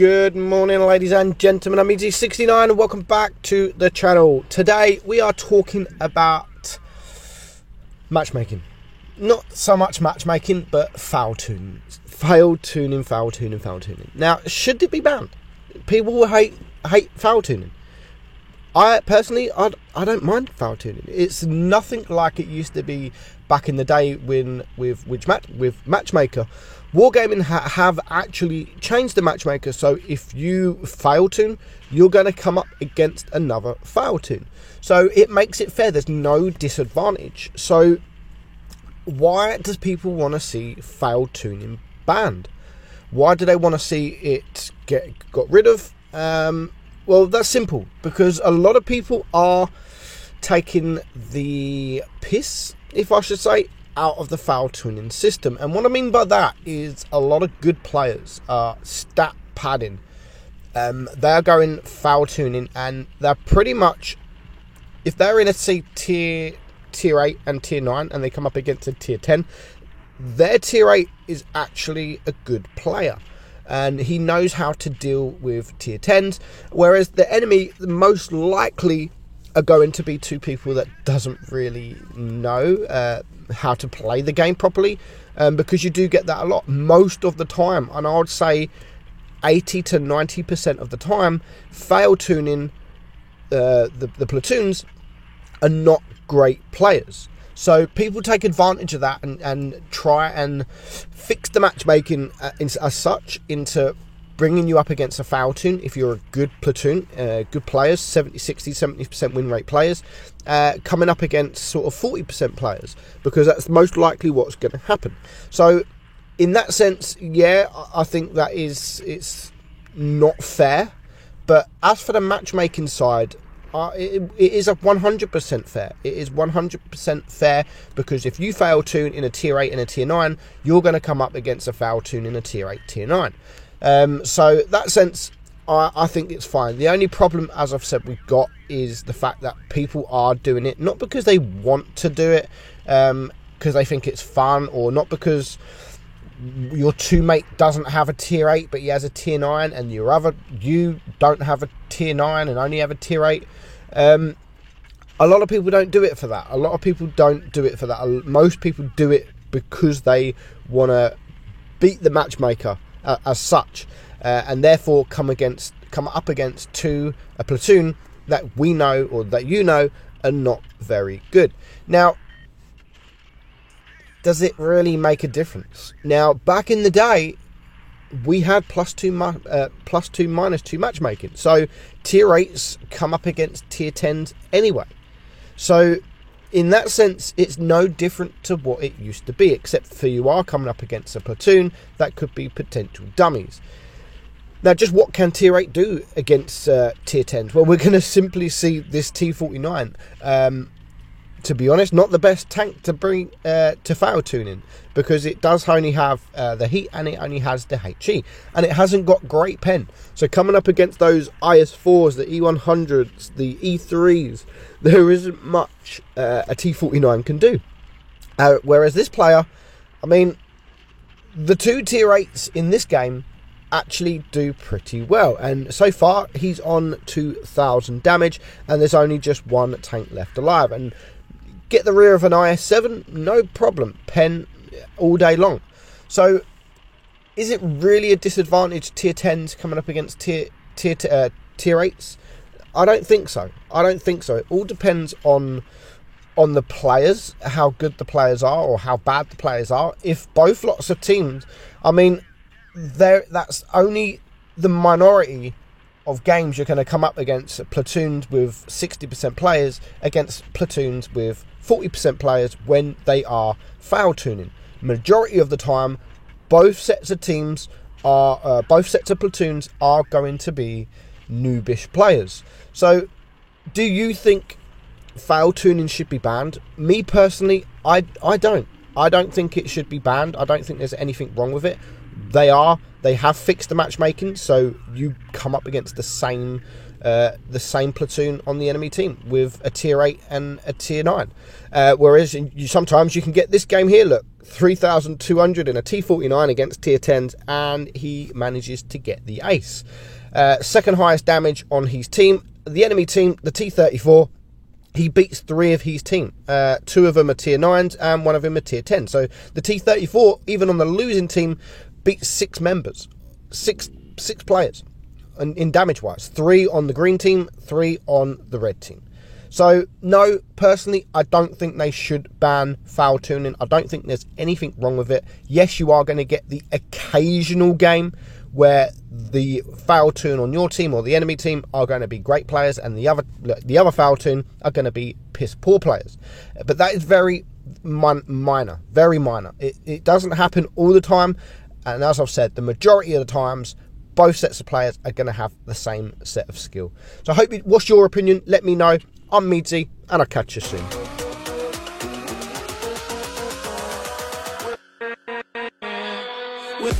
Good morning, ladies and gentlemen. I'm EG69 and welcome back to the channel. Today we are talking about matchmaking. Not so much matchmaking, but foul tuning. Foul tuning. Now, should it be banned? People will hate foul tuning. I personally, I don't mind foul tuning. It's nothing like it used to be back in the day when with Matchmaker. Wargaming have actually changed the Matchmaker, so if you fail tune, you're going to come up against another fail tune. So it makes it fair. There's no disadvantage. So why does people want to see fail tuning banned? Why do they want to see it got rid of? Well, that's simple, because a lot of people are taking the piss, if I should say, out of the foul tuning system. And what I mean by that is a lot of good players are stat padding. They're going foul tuning, and they're pretty much, if they're in a tier 8 and tier 9 and they come up against a tier 10, their tier 8 is actually a good player. And he knows how to deal with tier 10s, whereas the enemy most likely are going to be two people that doesn't really know how to play the game properly, because you do get that a lot most of the time, and I would say 80 to 90% of the time, fail tuning the platoons are not great players. So people take advantage of that and try and fix the matchmaking as such into bringing you up against a foul tune if you're a good platoon, good players, 70, 60, 70% win rate players, coming up against sort of 40% players, because that's most likely what's going to happen. So in that sense, yeah, I think that it's not fair. But as for the matchmaking side, it is a 100% fair. It is 100% fair, because if you fail tune in a tier 8 and a tier 9, you're going to come up against a foul tune in a tier 8, tier 9. So that sense, I think it's fine. The only problem, as I've said, we've got is the fact that people are doing it not because they want to do it, because they think it's fun, or not because your teammate doesn't have a tier 8 but he has a tier 9, and you don't have a tier 9 and only have a tier 8. A lot of people don't do it for that. Most people do it because they want to beat the matchmaker as such, and therefore come up against a platoon that we know, or that you know, are not very good. Now, does it really make a difference? Now, back in the day, we had +2, -2 matchmaking. So tier 8s come up against tier 10s anyway. So in that sense, it's no different to what it used to be, except for you are coming up against a platoon that could be potential dummies. Now, just what can tier 8 do against tier 10s? Well, we're going to simply see this T49. To be honest, not the best tank to bring to fail tuning, because it does only have the heat, and it only has the HE, and it hasn't got great pen. So coming up against those IS4s, the E100s, the E3s, there isn't much a T49 can do. Whereas this player, I mean, the two tier 8s in this game actually do pretty well, and so far he's on 2,000 damage, and there's only just one tank left alive. And get the rear of an IS7, no problem, pen all day long. So is it really a disadvantage tier 10s coming up against tier 8s? I don't think so. It all depends on the players, how good the players are or how bad the players are. If both lots of teams, I mean, that's only the minority of games you're going to come up against platoons with 60% players against platoons with 40% players when they are foul tuning. Majority of the time, both sets of platoons are going to be noobish players. So, do you think foul tuning should be banned? Me personally, I don't. I don't think it should be banned. I don't think there's anything wrong with it. They have fixed the matchmaking, so you come up against the same platoon on the enemy team with a tier 8 and a tier 9. Whereas sometimes you can get this game here, look, 3,200 in a T49 against tier 10s, and he manages to get the ace. Second highest damage on his team. The enemy team, the T34, he beats 3 of his team. 2 of them are tier 9s and 1 of them are tier 10. So the T34, even on the losing team, beats 6 members, 6 players in damage wise. 3 on the green team, 3 on the red team. So no, personally, I don't think they should ban foul tuning. I don't think there's anything wrong with it. Yes, you are going to get the occasional game where the foul tune on your team or the enemy team are going to be great players, and the other foul tune are going to be piss poor players. But that is very minor, very minor. It doesn't happen all the time, and as I've said, the majority of the times, both sets of players are going to have the same set of skill. So I hope what's your opinion? Let me know. I'm Meadsy, and I'll catch you soon. With